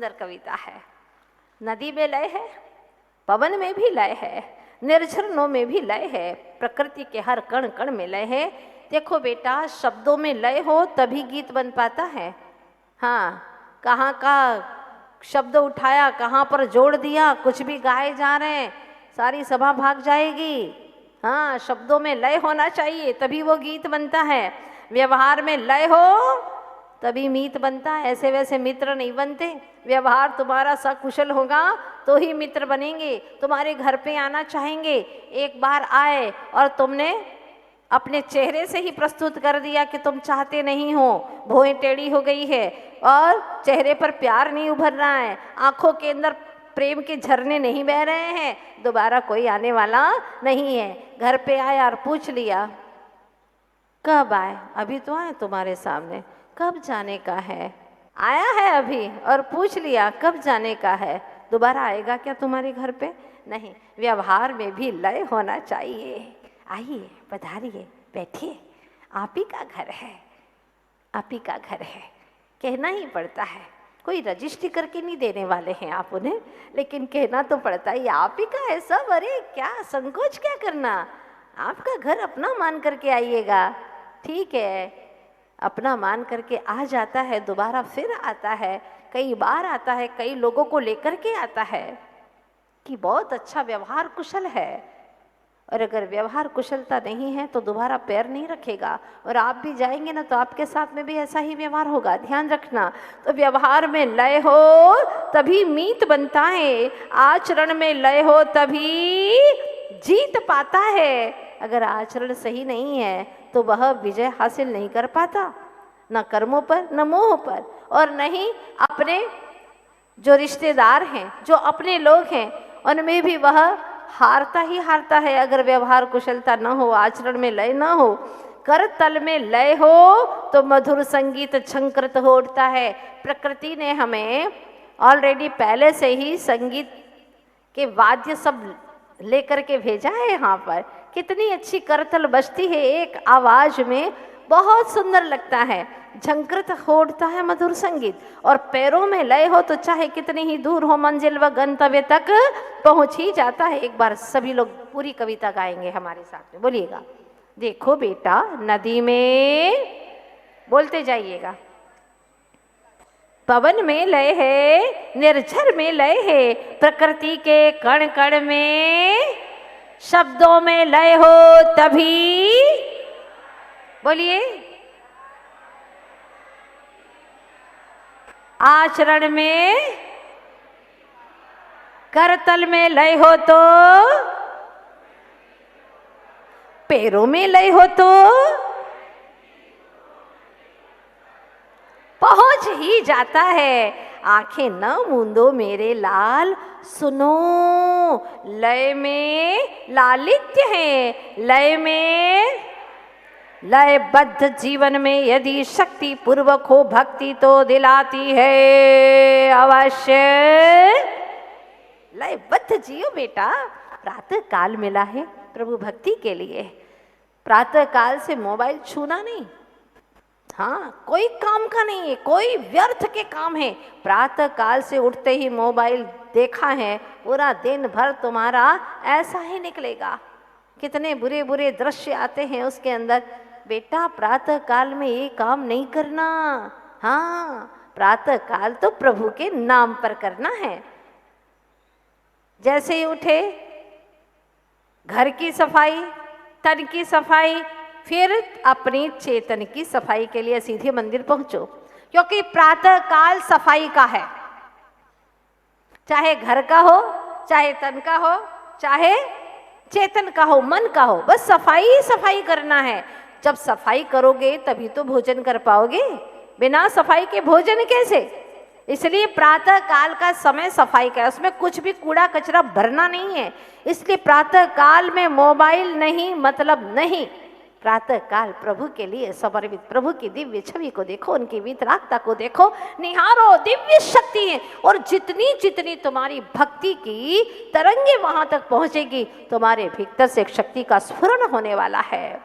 सुंदर कविता है। नदी में लय है, पवन में भी लय है, निर्झरनों में भी लय है, प्रकृति के हर कण कण में लय है। देखो बेटा, शब्दों में लय हो तभी गीत बन पाता है। हाँ, कहाँ का शब्द उठाया, कहाँ पर जोड़ दिया, कुछ भी गाए जा रहे हैं, सारी सभा भाग जाएगी। हाँ, शब्दों में लय होना चाहिए तभी वो गीत बनता है। व्यवहार में लय हो तभी मीत बनता है, ऐसे वैसे मित्र नहीं बनते। व्यवहार तुम्हारा सकुशल होगा तो ही मित्र बनेंगे, तुम्हारे घर पे आना चाहेंगे। एक बार आए और तुमने अपने चेहरे से ही प्रस्तुत कर दिया कि तुम चाहते नहीं हो, भौएं टेढ़ी हो गई है और चेहरे पर प्यार नहीं उभर रहा है, आंखों के अंदर प्रेम के झरने नहीं बह रहे हैं, दोबारा कोई आने वाला नहीं है। घर पे आया और पूछ लिया कब आए, अभी तो आए तुम्हारे सामने, कब जाने का है। आया है अभी और पूछ लिया कब जाने का है, दोबारा आएगा क्या तुम्हारे घर पे? नहीं। व्यवहार में भी लय होना चाहिए। आइए, पधारिए, बैठिए, आप ही का घर है, आप ही का घर है, कहना ही पड़ता है। कोई रजिस्ट्री करके नहीं देने वाले हैं आप उन्हें, लेकिन कहना तो पड़ता है, आप ही का है सब। अरे क्या संकोच क्या करना, आपका घर अपना मान करके आइएगा। ठीक है, अपना मान करके आ जाता है, दोबारा फिर आता है, कई बार आता है, कई लोगों को लेकर के आता है कि बहुत अच्छा व्यवहार कुशल है। और अगर व्यवहार कुशलता नहीं है तो दोबारा पैर नहीं रखेगा, और आप भी जाएंगे ना तो आपके साथ में भी ऐसा ही व्यवहार होगा, ध्यान रखना। तो व्यवहार में लय हो तभी मीत बनता है, आचरण में लय हो तभी जीत पाता है। अगर आचरण सही नहीं है तो वह विजय हासिल नहीं कर पाता, न कर्मों पर, न मोह पर, और न ही अपने जो रिश्तेदार हैं, जो अपने लोग हैं, उनमें भी वह हारता ही हारता है। अगर व्यवहार कुशलता न हो, आचरण में लय न हो, कर तल में लय हो तो मधुर संगीत झंकृत हो उठता है। प्रकृति ने हमें ऑलरेडी पहले से ही संगीत के वाद्य सब लेकर के भेजा है यहाँ पर। कितनी अच्छी करतल बजती है एक आवाज में, बहुत सुंदर लगता है, झंकृत हो उठता है मधुर संगीत। और पैरों में लय हो तो चाहे कितनी ही दूर हो, मंजिल व गंतव्य तक पहुंच ही जाता है। एक बार सभी लोग पूरी कविता गाएंगे हमारे साथ में, बोलिएगा। देखो बेटा, नदी में, बोलते जाइएगा, पवन में लय है, निर्झर में लय है, प्रकृति के कण कण में, शब्दों में लय हो तभी, बोलिए, आचरण में, करतल में लय हो तो, पैरों में लय हो तो पहुंच ही जाता है। आंखें न मूंदो मेरे लाल, सुनो, लय में लालित्य है, लय में, लयबद्ध जीवन में यदि शक्ति पूर्वक हो भक्ति तो दिलाती है अवश्य। लयबद्ध जियो बेटा। प्रातः काल मिला है प्रभु भक्ति के लिए, प्रातः काल से मोबाइल छूना नहीं। हाँ, कोई काम का नहीं है, कोई व्यर्थ के काम है। प्रातः काल से उठते ही मोबाइल देखा है, पूरा दिन भर तुम्हारा ऐसा ही निकलेगा। कितने बुरे बुरे दृश्य आते हैं उसके अंदर। बेटा, प्रातः काल में ये काम नहीं करना। हाँ, प्रातः काल तो प्रभु के नाम पर करना है। जैसे ही उठे, घर की सफाई, तन की सफाई, फिर अपनी चेतन की सफाई के लिए सीधे मंदिर पहुंचो, क्योंकि प्रातः काल सफाई का है। चाहे घर का हो, चाहे तन का हो, चाहे चेतन का हो, मन का हो, बस सफाई ही सफाई करना है। जब सफाई करोगे तभी तो भोजन कर पाओगे, बिना सफाई के भोजन कैसे? इसलिए प्रातः काल का समय सफाई का है, उसमें कुछ भी कूड़ा कचरा भरना नहीं है। इसलिए प्रातः काल में मोबाइल नहीं, मतलब नहीं। प्रातः काल प्रभु के लिए समर्पित, प्रभु की दिव्य छवि को देखो, उनकी वितरागता को देखो, निहारो, दिव्य शक्ति है। और जितनी जितनी तुम्हारी भक्ति की तरंगे वहां तक पहुंचेगी, तुम्हारे भीतर से एक शक्ति का स्फुरण होने वाला है।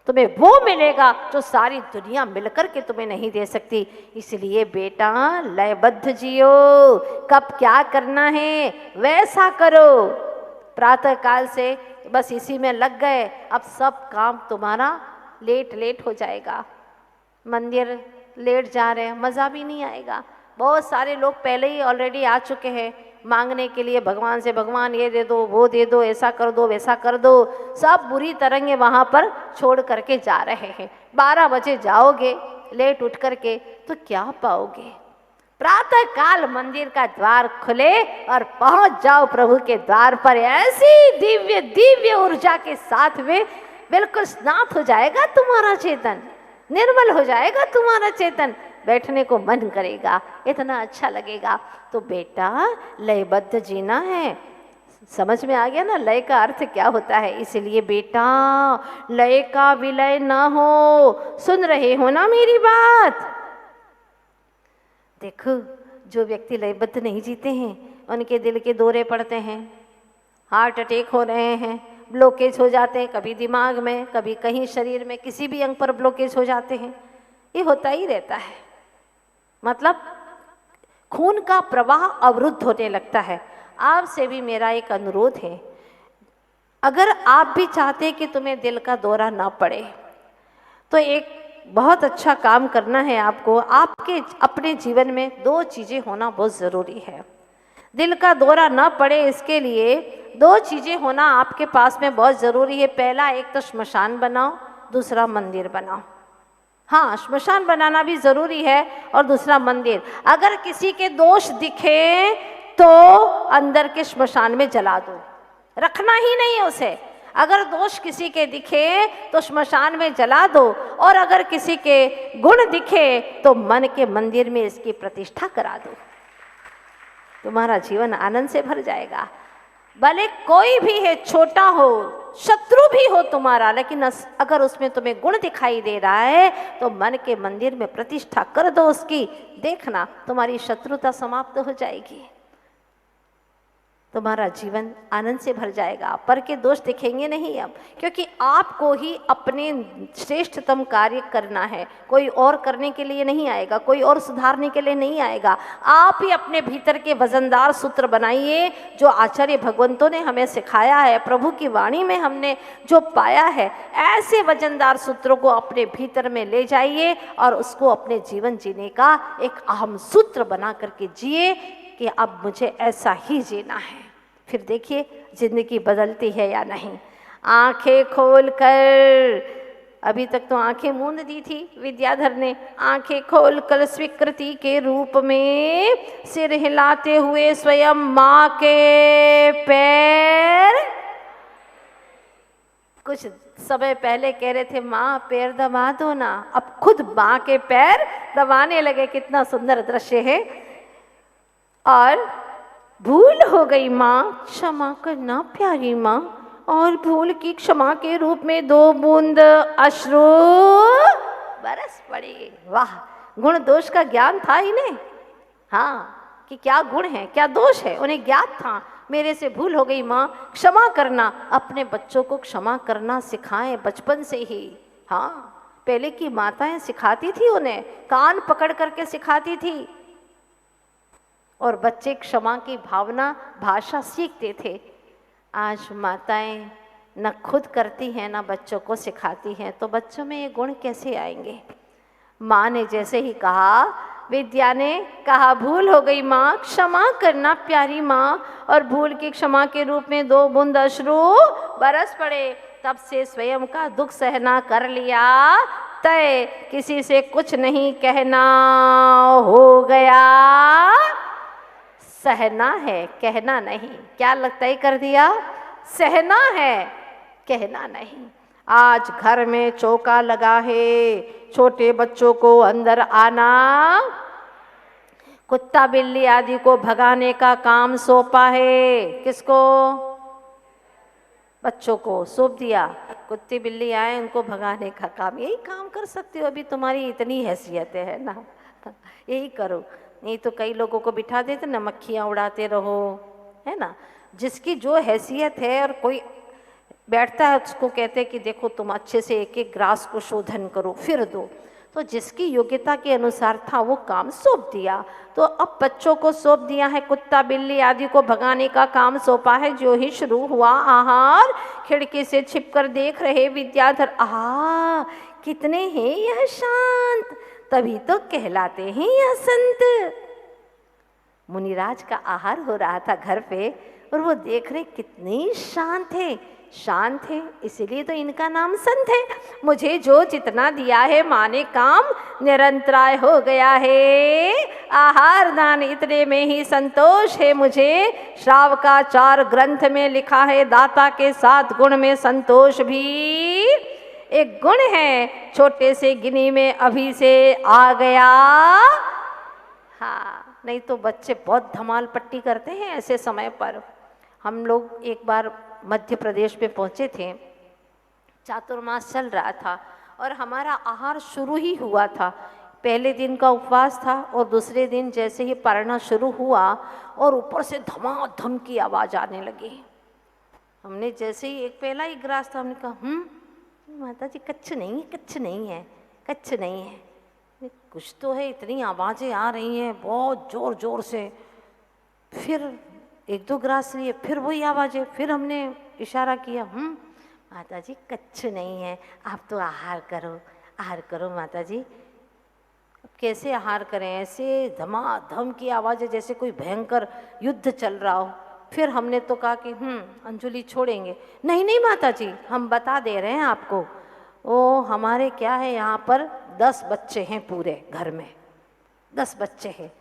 तुम्हें वो मिलेगा जो सारी दुनिया मिलकर के तुम्हें नहीं दे सकती। इसलिए बेटा लयबद्ध जियो, कब क्या करना है वैसा करो। प्रातः काल से बस इसी में लग गए, अब सब काम तुम्हारा लेट हो जाएगा। मंदिर लेट जा रहे हैं, मज़ा भी नहीं आएगा। बहुत सारे लोग पहले ही ऑलरेडी आ चुके हैं मांगने के लिए भगवान से, भगवान ये दे दो, वो दे दो, ऐसा कर दो, वैसा कर दो। सब बुरी तरंगे वहाँ पर छोड़ करके जा रहे हैं। 12 बजे जाओगे लेट उठ करके तो क्या पाओगे। प्रातः काल मंदिर का द्वार खुले और पहुंच जाओ प्रभु के द्वार पर। ऐसी दिव्य दिव्य ऊर्जा के साथ में बिल्कुल स्नात हो जाएगा तुम्हारा चेतन, निर्मल हो जाएगा तुम्हारा चेतन, बैठने को मन करेगा, इतना अच्छा लगेगा। तो बेटा लयबद्ध जीना है। समझ में आ गया ना लय का अर्थ क्या होता है। इसलिए बेटा लय का विलय ना हो। सुन रहे हो ना मेरी बात। देखो जो व्यक्ति लयबद्ध नहीं जीते हैं उनके दिल के दौरे पड़ते हैं, हार्ट अटैक हो रहे हैं, ब्लॉकेज हो जाते हैं, कभी दिमाग में, कभी कहीं शरीर में, किसी भी अंग पर ब्लॉकेज हो जाते हैं। ये होता ही रहता है, मतलब खून का प्रवाह अवरुद्ध होने लगता है। आपसे भी मेरा एक अनुरोध है, अगर आप भी चाहते हैं कि तुम्हें दिल का दौरा ना पड़े तो एक बहुत अच्छा काम करना है आपको। आपके अपने जीवन में 2 चीज़ें होना बहुत ज़रूरी है। दिल का दौरा ना पड़े इसके लिए 2 चीज़ें होना आपके पास में बहुत ज़रूरी है। पहला, एक तो श्मशान बनाओ, दूसरा मंदिर बनाओ। हाँ, श्मशान बनाना भी ज़रूरी है और दूसरा मंदिर। अगर किसी के दोष दिखे तो अंदर के श्मशान में जला दो, रखना ही नहीं है उसे। अगर दोष किसी के दिखे तो श्मशान में जला दो, और अगर किसी के गुण दिखे तो मन के मंदिर में इसकी प्रतिष्ठा करा दो। तुम्हारा जीवन आनंद से भर जाएगा। भले कोई भी है, छोटा हो, शत्रु भी हो तुम्हारा, लेकिन अगर उसमें तुम्हें गुण दिखाई दे रहा है तो मन के मंदिर में प्रतिष्ठा कर दो उसकी। देखना तुम्हारी शत्रुता समाप्त हो जाएगी, तुम्हारा जीवन आनंद से भर जाएगा। पर के दोष दिखेंगे नहीं अब, क्योंकि आपको ही अपने श्रेष्ठतम कार्य करना है। कोई और करने के लिए नहीं आएगा, कोई और सुधारने के लिए नहीं आएगा। आप ही अपने भीतर के वजनदार सूत्र बनाइए जो आचार्य भगवंतों ने हमें सिखाया है, प्रभु की वाणी में हमने जो पाया है। ऐसे वजनदार सूत्रों को अपने भीतर में ले जाइए और उसको अपने जीवन जीने का एक अहम सूत्र बना करके जिए कि अब मुझे ऐसा ही जीना है। फिर देखिए जिंदगी बदलती है या नहीं। आंखें खोल कर, अभी तक तो आंखें मूंद दी थी विद्याधर ने, आंखें खोल कर स्वीकृति के रूप में सिर हिलाते हुए स्वयं माँ के पैर। कुछ समय पहले कह रहे थे माँ पैर दबा दो ना, अब खुद माँ के पैर दबाने लगे। कितना सुंदर दृश्य है। और भूल हो गई माँ, क्षमा करना प्यारी माँ, और भूल की क्षमा के रूप में 2 बूंद अश्रु बरस पड़े। वाह, गुण दोष का ज्ञान था इन्हें। हाँ, कि क्या गुण है क्या दोष है उन्हें ज्ञात था। मेरे से भूल हो गई माँ, क्षमा करना। अपने बच्चों को क्षमा करना सिखाएं बचपन से ही। हाँ, पहले की माताएं सिखाती थी, उन्हें कान पकड़ करके सिखाती थी, और बच्चे क्षमा की भावना भाषा सीखते थे। आज माताएं न खुद करती हैं न बच्चों को सिखाती हैं, तो बच्चों में ये गुण कैसे आएंगे। माँ ने जैसे ही कहा, विद्या ने कहा भूल हो गई माँ, क्षमा करना प्यारी माँ, और भूल की क्षमा के रूप में 2 बूंद अश्रु बरस पड़े। तब से स्वयं का दुख सहना कर लिया तय, किसी से कुछ नहीं कहना हो गया। सहना है, कहना नहीं। क्या लगता है कर दिया, सहना है, कहना नहीं। आज घर में चौका लगा है, छोटे बच्चों को अंदर आना, कुत्ता बिल्ली आदि को भगाने का काम सौंपा है। किसको? बच्चों को सौंप दिया। कुत्ते बिल्ली आए उनको भगाने का काम, यही काम कर सकते हो। अभी तुम्हारी इतनी हैसियत है ना, यही करो। नहीं तो कई लोगों को बिठा देते ना, मक्खियाँ उड़ाते रहो, है ना। जिसकी जो हैसियत है, और कोई बैठता है उसको कहते हैं कि देखो तुम अच्छे से एक एक ग्रास को शोधन करो फिर दो। तो जिसकी योग्यता के अनुसार था वो काम सौंप दिया। तो अब बच्चों को सौंप दिया है, कुत्ता बिल्ली आदि को भगाने का काम सौंपा है। जो ही शुरू हुआ आहार, खिड़की से छिपकर देख रहे विद्याधर, आहा कितने हैं यह शांत, तभी तो कहलाते हैं यह संत। मुनिराज का आहार हो रहा था घर पे और वो देख रहे कितने शांत है, शांत है, इसीलिए तो इनका नाम संत है। मुझे जो जितना दिया है माने काम निरंतराय हो गया है। आहार दान इतने में ही संतोष है मुझे। श्रावकाचार ग्रंथ में लिखा है दाता के 7 गुण में संतोष भी एक गुण है। छोटे से गिनी में अभी से आ गया। हाँ, नहीं तो बच्चे बहुत धमाल पट्टी करते हैं ऐसे समय पर। हम लोग एक बार मध्य प्रदेश में पहुंचे थे, चातुर्मास चल रहा था और हमारा आहार शुरू ही हुआ था। पहले दिन का उपवास था और दूसरे दिन जैसे ही पढ़ना शुरू हुआ और ऊपर से धमाधम की आवाज़ आने लगी। हमने जैसे ही एक पहला ही ग्रास था, हमने कहा माता जी कच्छ नहीं है, कच्छ नहीं है, कच्छ नहीं है, कुछ तो है, इतनी आवाज़ें आ रही हैं बहुत ज़ोर ज़ोर से। फिर 1-2 ग्रास लिए, फिर वही आवाज़ें, फिर हमने इशारा किया माता जी कच्छ नहीं है, आप तो आहार करो माता जी। अब कैसे आहार करें, ऐसे धमाधम की आवाज़ें जैसे कोई भयंकर युद्ध चल रहा हो। फिर हमने तो कहा कि अंजलि छोड़ेंगे। नहीं नहीं माता जी, हम बता दे रहे हैं आपको, वो हमारे क्या है यहाँ पर 10 बच्चे हैं पूरे घर में, 10 बच्चे हैं,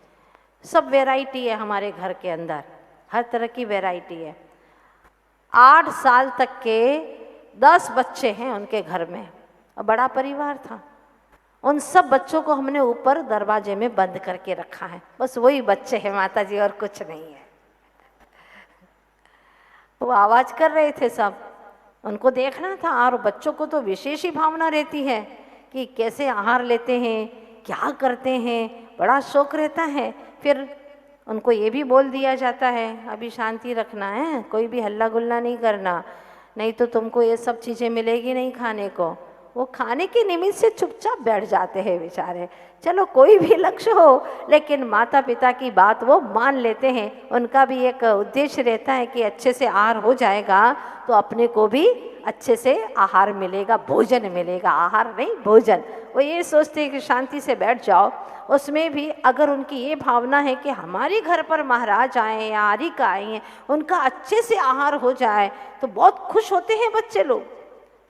सब वैरायटी है हमारे घर के अंदर, हर तरह की वैरायटी है। 8 साल तक के 10 बच्चे हैं उनके घर में और बड़ा परिवार था। उन सब बच्चों को हमने ऊपर दरवाजे में बंद करके रखा है, बस वही बच्चे हैं माता जी और कुछ नहीं है। वो आवाज़ कर रहे थे सब, उनको देखना था। और बच्चों को तो विशेष ही भावना रहती है कि कैसे आहार लेते हैं, क्या करते हैं, बड़ा शौक रहता है। फिर उनको ये भी बोल दिया जाता है अभी शांति रखना है, कोई भी हल्ला गुल्ला नहीं करना, नहीं तो तुमको ये सब चीज़ें मिलेगी नहीं खाने को। वो खाने के निमित्त से चुपचाप बैठ जाते हैं बेचारे। चलो कोई भी लक्ष्य हो, लेकिन माता पिता की बात वो मान लेते हैं। उनका भी एक उद्देश्य रहता है कि अच्छे से आहार हो जाएगा तो अपने को भी अच्छे से आहार मिलेगा, भोजन मिलेगा, आहार नहीं भोजन। वो ये सोचते हैं कि शांति से बैठ जाओ। उसमें भी अगर उनकी ये भावना है कि हमारे घर पर महाराज आए या आरिका आए हैं, उनका अच्छे से आहार हो जाए तो बहुत खुश होते हैं बच्चे लोग।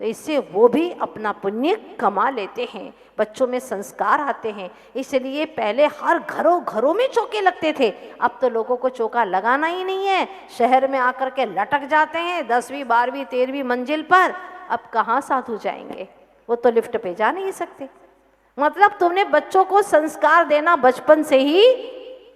तो इससे वो भी अपना पुण्य कमा लेते हैं, बच्चों में संस्कार आते हैं। इसलिए पहले हर घरों में चौके लगते थे, अब तो लोगों को चौका लगाना ही नहीं है। शहर में आकर के लटक जाते हैं 10वीं 12वीं 13वीं मंजिल पर। अब कहाँ साधु जाएंगे, वो तो लिफ्ट पे जा नहीं सकते। मतलब तुमने बच्चों को संस्कार देना बचपन से ही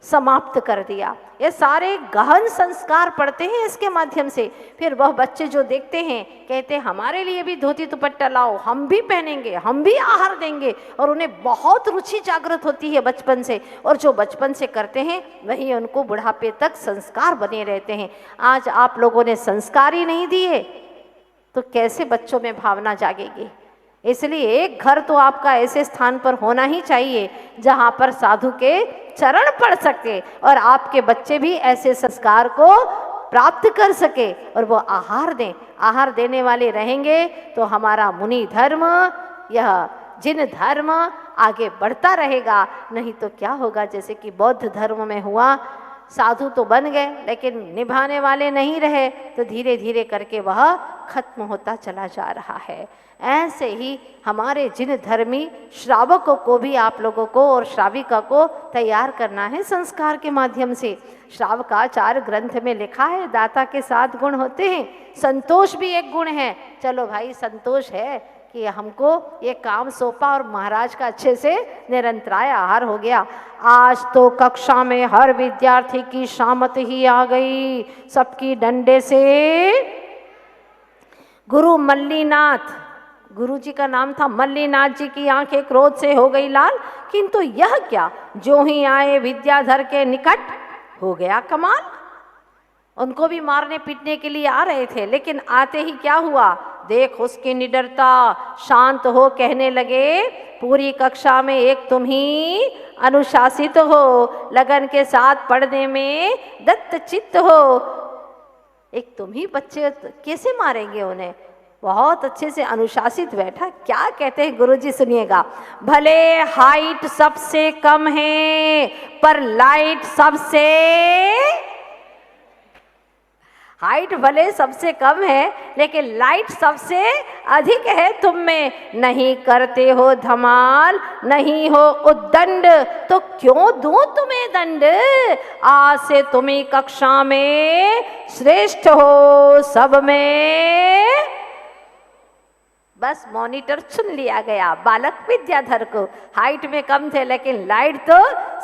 समाप्त कर दिया। ये सारे गहन संस्कार पड़ते हैं इसके माध्यम से। फिर वह बच्चे जो देखते हैं कहते हैं हमारे लिए भी धोती दुपट्टा लाओ, हम भी पहनेंगे, हम भी आहार देंगे। और उन्हें बहुत रुचि जागृत होती है बचपन से, और जो बचपन से करते हैं वही उनको बुढ़ापे तक संस्कार बने रहते हैं। आज आप लोगों ने संस्कार ही नहीं दिए तो कैसे बच्चों में भावना जागेगी। इसलिए एक घर तो आपका ऐसे स्थान पर होना ही चाहिए जहाँ पर साधु के चरण पड़ सके और आपके बच्चे भी ऐसे संस्कार को प्राप्त कर सके और वो आहार दें। आहार देने वाले रहेंगे तो हमारा मुनि धर्म, यह जिन धर्म आगे बढ़ता रहेगा। नहीं तो क्या होगा, जैसे कि बौद्ध धर्म में हुआ, साधु तो बन गए लेकिन निभाने वाले नहीं रहे, तो धीरे धीरे करके वह खत्म होता चला जा रहा है। ऐसे ही हमारे जिन धर्मी श्रावकों को भी आप लोगों को और श्राविका को तैयार करना है संस्कार के माध्यम से। श्रावकाचार ग्रंथ में लिखा है दाता के 7 गुण होते हैं, संतोष भी एक गुण है। चलो भाई, संतोष है कि हमको ये काम सौंपा और महाराज का अच्छे से निरंतराय आहार हो गया। आज तो कक्षा में हर विद्यार्थी की शामत ही आ गई, सबकी डंडे से। गुरु मल्लीनाथ, गुरु जी का नाम था मल्लीनाथ जी, की आंखें क्रोध से हो गई लाल, किंतु यह क्या, जो ही आए विद्याधर के निकट हो गया कमाल। उनको भी मारने पीटने के लिए आ रहे थे, लेकिन आते ही क्या हुआ, देख उसकी निडरता, शांत हो कहने लगे, पूरी कक्षा में एक तुम ही अनुशासित हो, लगन के साथ पढ़ने में दत्त चित्त हो, एक तुम ही बच्चे कैसे मारेंगे उन्हें। बहुत अच्छे से अनुशासित बैठा। क्या कहते हैं गुरुजी सुनिएगा, भले हाइट सबसे कम है पर लाइट सबसे, हाइट भले सबसे कम है लेकिन लाइट सबसे अधिक है तुम में, नहीं करते हो धमाल, नहीं हो उद्दंड, तो क्यों दूं तुम्हें दंड, आज से तुम्हें कक्षा में श्रेष्ठ हो सब में। बस मॉनिटर चुन लिया गया बालक विद्याधर को। हाइट में कम थे लेकिन लाइट तो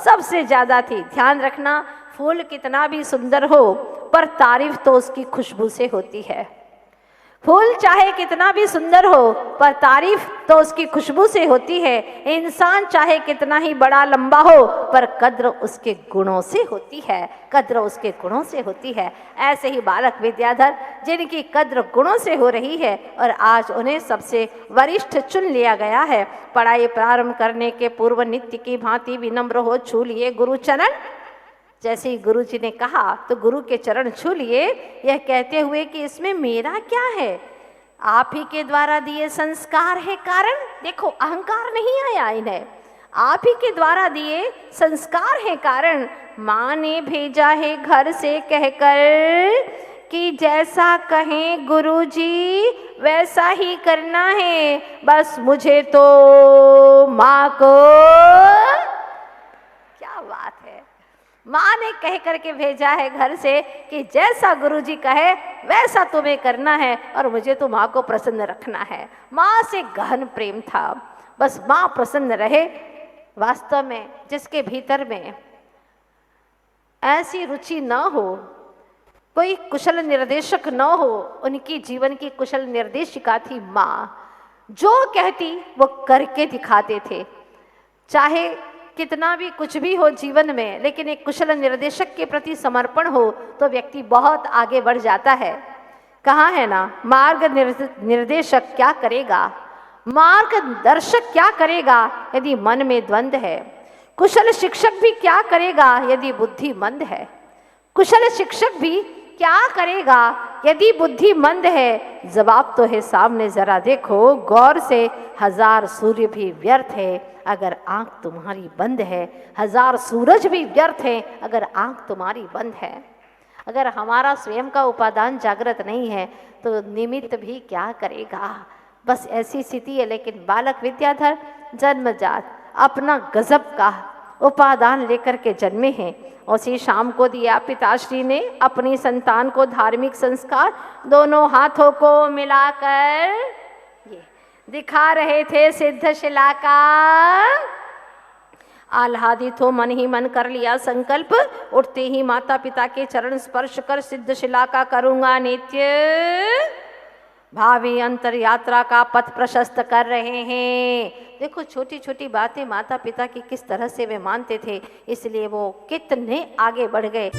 सबसे ज्यादा थी। ध्यान रखना, फूल कितना भी सुंदर हो पर तारीफ तो उसकी खुशबू से होती है। फूल चाहे कितना भी सुंदर हो पर तारीफ तो उसकी खुशबू से होती है। इंसान चाहे कितना ही बड़ा लंबा हो पर कद्र उसके गुणों से होती है, कद्र उसके गुणों से होती है। ऐसे ही बालक विद्याधर जिनकी कद्र गुणों से हो रही है और आज उन्हें सबसे वरिष्ठ चुन लिया गया है। पढ़ाई प्रारंभ करने के पूर्व नित्य की भांति विनम्र हो छू लिए गुरु चरण। जैसे ही गुरु जी ने कहा तो गुरु के चरण छू लिए, यह कहते हुए कि इसमें मेरा क्या है, आप ही के द्वारा दिए संस्कार है कारण। देखो अहंकार नहीं आया इन्हें, आप ही के द्वारा दिए संस्कार है कारण। माँ ने भेजा है घर से कहकर कि जैसा कहें गुरु जी वैसा ही करना है, बस मुझे तो माँ को, क्या बात है, माँ ने कह करके भेजा है घर से कि जैसा गुरुजी कहे वैसा तुम्हें करना है और मुझे तो माँ को प्रसन्न रखना है। माँ से गहन प्रेम था, बस माँ प्रसन्न रहे। वास्तव में जिसके भीतर में ऐसी रुचि न हो, कोई कुशल निर्देशक न हो, उनकी जीवन की कुशल निर्देशिका थी माँ। जो कहती वो करके दिखाते थे, चाहे कितना भी कुछ भी हो जीवन में, लेकिन एक कुशल निर्देशक के प्रति समर्पण हो तो व्यक्ति बहुत आगे बढ़ जाता है। कहा है ना, मार्ग निर्देशक क्या करेगा, मार्गदर्शक क्या करेगा यदि मन में द्वंद्व है, कुशल शिक्षक भी क्या करेगा यदि बुद्धि मंद है, कुशल शिक्षक भी क्या करेगा यदि बुद्धि मंद है। जवाब तो है सामने, जरा देखो गौर से, हजार सूर्य भी व्यर्थ है अगर आंख तुम्हारी बंद है, हजार सूरज भी व्यर्थ है अगर आंख तुम्हारी बंद है। अगर हमारा स्वयं का उपादान जागृत नहीं है तो निमित्त भी क्या करेगा। बस ऐसी स्थिति है। लेकिन बालक विद्याधर जन्मजात अपना गजब का उपादान लेकर के जन्मे हैं। उसी शाम को दिया पिताश्री ने अपनी संतान को धार्मिक संस्कार, दोनों हाथों को मिलाकर ये दिखा रहे थे सिद्ध शिला का। आह्लादित हो मन ही मन कर लिया संकल्प, उठते ही माता पिता के चरण स्पर्श कर सिद्ध शिला का करूंगा नित्य। भावी अंतर यात्रा का पथ प्रशस्त कर रहे हैं। देखो छोटी छोटी बातें माता पिता की किस तरह से वे मानते थे, इसलिए वो कितने आगे बढ़ गए।